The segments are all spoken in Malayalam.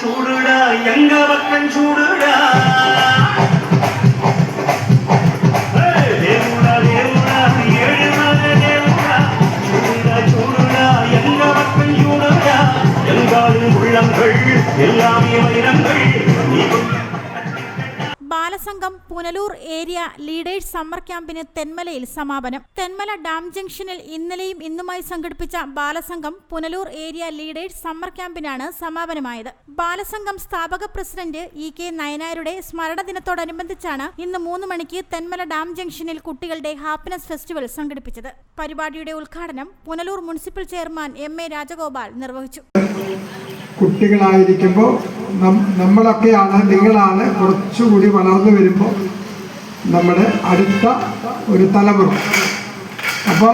சூடுடா எங்க பக்கம் சூடுடா தேவுடா தேவுடா ஏழுமலை தேவுடா சூடுடா சூடுடா எங்க பக்கம் சூடுடா எங்காலும் உள்ளங்கள் எல்லாமே வைரங்கள் Balasangham Punalur area leaders summer ക്യാമ്പിന് തെന്മലയിൽ സമാപനം. തെന്മല ഡാം ജംഗ്ഷനിൽ ഇന്നലെയും ഇന്നുമായി സംഘടിപ്പിച്ച Balasangham Punalur area leaders summer ക്യാമ്പിനാണ് സമാപനമായത്. ബാലസംഘം സ്ഥാപക പ്രസിഡന്റ് EK നയനാരുടെ സ്മരണ ദിനത്തോടനുബന്ധിച്ചാണ് ഇന്ന് 3 മണിക്ക് തെന്മല ഡാം ജംഗ്ഷനിൽ കുട്ടികളുടെ ഹാപ്പിനെസ് ഫെസ്റ്റിവൽ സംഘടിപ്പിച്ചത്. പരിപാടിയുടെ ഉദ്ഘാടനം Punalur municipal chairman MA Rajagopal നിർവഹിച്ചു. കുട്ടികളായിരിക്കുമ്പോൾ നമ്മളൊക്കെയാണ്, നിങ്ങളാണ് കുറച്ചുകൂടി വളർന്നു വരുമ്പോൾ നമ്മുടെ അടുത്ത ഒരു തലമുറ. അപ്പോൾ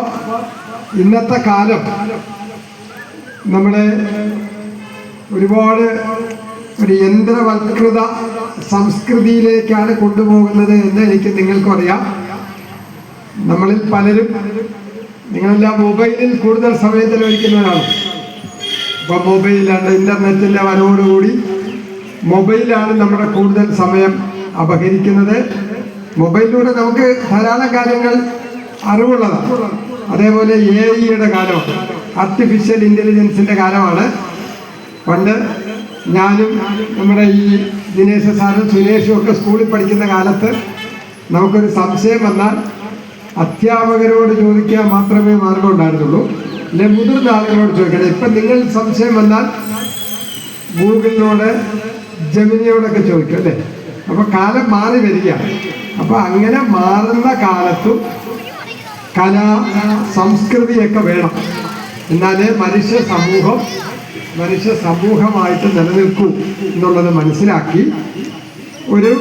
ഇന്നത്തെ കാലം നമ്മളെ ഒരുപാട് ഒരു യന്ത്രവൽകൃത സംസ്കൃതിയിലേക്കാണ് കൊണ്ടുപോകുന്നത് എന്ന് എനിക്ക് നിങ്ങൾക്കറിയാം. നമ്മളിൽ പലരും, നിങ്ങളെല്ലാം മൊബൈലിൽ കൂടുതൽ സമയം ചെലവഴിക്കുന്നവരാണ്. ഇപ്പോൾ മൊബൈലാണ്, ഇൻ്റർനെറ്റിൻ്റെ വരവോടുകൂടി മൊബൈലാണ് നമ്മുടെ കൂടുതൽ സമയം അപഹരിക്കുന്നത്. മൊബൈലിലൂടെ നമുക്ക് ധാരാളം കാര്യങ്ങൾ അറിവുള്ളതാണ്. അതേപോലെ AI കാലമാണ്, ആർട്ടിഫിഷ്യൽ ഇൻ്റലിജൻസിൻ്റെ കാലമാണ്. പണ്ട് ഞാനും നമ്മുടെ ഈ ദിനേശ് സാറും സുനേഷും ഒക്കെ സ്കൂളിൽ പഠിക്കുന്ന കാലത്ത് നമുക്കൊരു സംശയം വന്നാൽ അധ്യാപകരോട് ചോദിക്കാൻ മാത്രമേ മാർഗം ഉണ്ടായിരുന്നുള്ളൂ, അല്ലെ മുതിർന്ന ആളുകളോട് ചോദിക്കണം. ഇപ്പം നിങ്ങൾ സംശയം വന്നാൽ ഗൂഗിളിനോട്, ജെമിനിയോടൊക്കെ ചോദിക്കും, അല്ലേ? അപ്പോൾ കാലം മാറി വരികയാണ്. അപ്പോൾ അങ്ങനെ മാറുന്ന കാലത്തും കലാ സംസ്കൃതിയൊക്കെ വേണം, എന്നാലേ മനുഷ്യ സമൂഹമായിട്ട് നിലനിൽക്കൂ എന്നുള്ളത് മനസ്സിലാക്കി ഒരു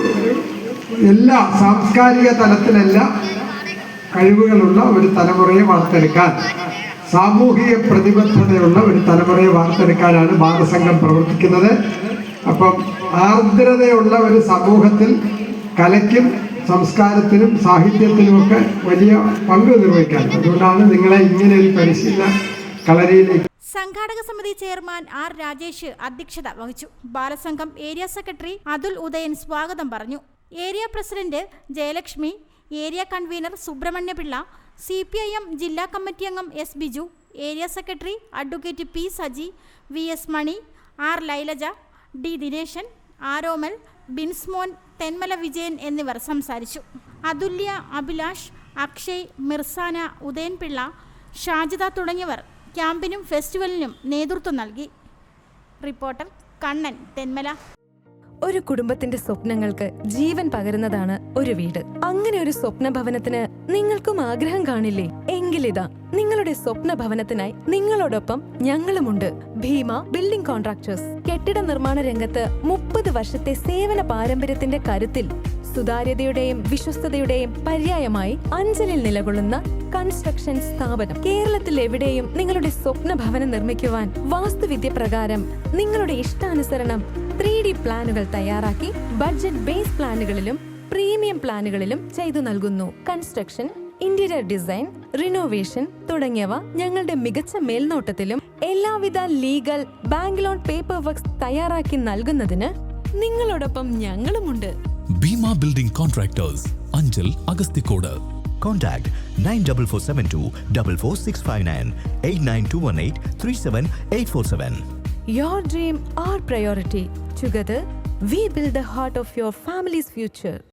എല്ലാ സാംസ്കാരിക തലത്തിലെല്ലാം കഴിവുകളുള്ള ഒരു തലമുറയെ വാർത്തെടുക്കാൻ, സാമൂഹിക പ്രതിബദ്ധതയുള്ള ഒരു തലമുറയെ വാർത്തെടുക്കാനാണ് ബാലസംഘം പ്രവർത്തിക്കുന്നത്. അപ്പം ആർദ്രതയുള്ള ഒരു സമൂഹത്തിൽ കലയ്ക്കും സംസ്കാരത്തിനും സാഹിത്യത്തിനുമൊക്കെ വലിയ പങ്ക് നിർവഹിക്കാൻ, അതുകൊണ്ടാണ് നിങ്ങളെ ഇങ്ങനെ ഒരു പരിശീലന കളരിയിലേക്ക്. സംഘാടക സമിതി ചെയർമാൻ R രാജേഷ് അധ്യക്ഷത വഹിച്ചു. ബാലസംഘം ഏരിയ സെക്രട്ടറി അതുൽ ഉദയൻ സ്വാഗതം പറഞ്ഞു. Area president Jayalakshmi, area convener Subrahmanyapillai, CPIM ജില്ലാ കമ്മിറ്റി അംഗം S Biju, area secretary advocate P Saji, VS Mani, R Lailaja, D Dineshan, Aromal, Binsmon, Thenmala Vijayan എന്നിവർ സംസാരിച്ചു. അതുല്യ, അഭിലാഷ്, അക്ഷയ്, മിർസാന, ഉദയൻപിള്ള, ഷാജിദ തുടങ്ങിയവർ ക്യാമ്പിനും ഫെസ്റ്റിവലിനും നേതൃത്വം നൽകി. റിപ്പോർട്ടർ കണ്ണൻ, തെന്മല. ഒരു കുടുംബത്തിന്റെ സ്വപ്നങ്ങൾക്ക് ജീവൻ പകരുന്നതാണ് ഒരു വീട്. അങ്ങനെ ഒരു സ്വപ്ന ഭവനത്തിന് നിങ്ങൾക്കും ആഗ്രഹം കാണില്ലേ? എങ്കിലിതാ നിങ്ങളുടെ സ്വപ്ന ഭവനത്തിനായി നിങ്ങളോടൊപ്പം ഞങ്ങളുമുണ്ട്. Bhima building contractors. കെട്ടിട നിർമ്മാണ രംഗത്ത് 30 വർഷത്തെ സേവന പാരമ്പര്യത്തിന്റെ കരുത്തിൽ സുതാര്യതയുടെയും വിശ്വസ്തതയുടെയും പര്യായമായി അഞ്ചലിൽ നിലകൊള്ളുന്ന കൺസ്ട്രക്ഷൻ സ്ഥാപനം. കേരളത്തിൽ എവിടെയും നിങ്ങളുടെ സ്വപ്ന ഭവനം നിർമ്മിക്കുവാൻ വാസ്തുവിദ്യ പ്രകാരം നിങ്ങളുടെ ഇഷ്ടാനുസരണം 3D പ്ലാനുകൾ തയ്യാറാക്കി ബഡ്ജറ്റ് ബേസ് പ്ലാനുകളിലും പ്രീമിയം പ്ലാനുകളിലും ചെയ്തു നൽകുന്നു. കൺസ്ട്രക്ഷൻ, ഇന്റീരിയർ ഡിസൈൻ, റിനോവേഷൻ തുടങ്ങിയവ ഞങ്ങളുടെ മികച്ച മേൽനോട്ടത്തിലും എല്ലാവിധ legal bank loan paper works തയ്യാറാക്കി നൽകുന്നതിന് നിങ്ങളോടൊപ്പം ഞങ്ങളുമുണ്ട്. Bhima building contractors, Anchal, Agasthikode. Contact 94472 44659 89218 37847. Your dream, our priority. Together, we build the heart of your family's future.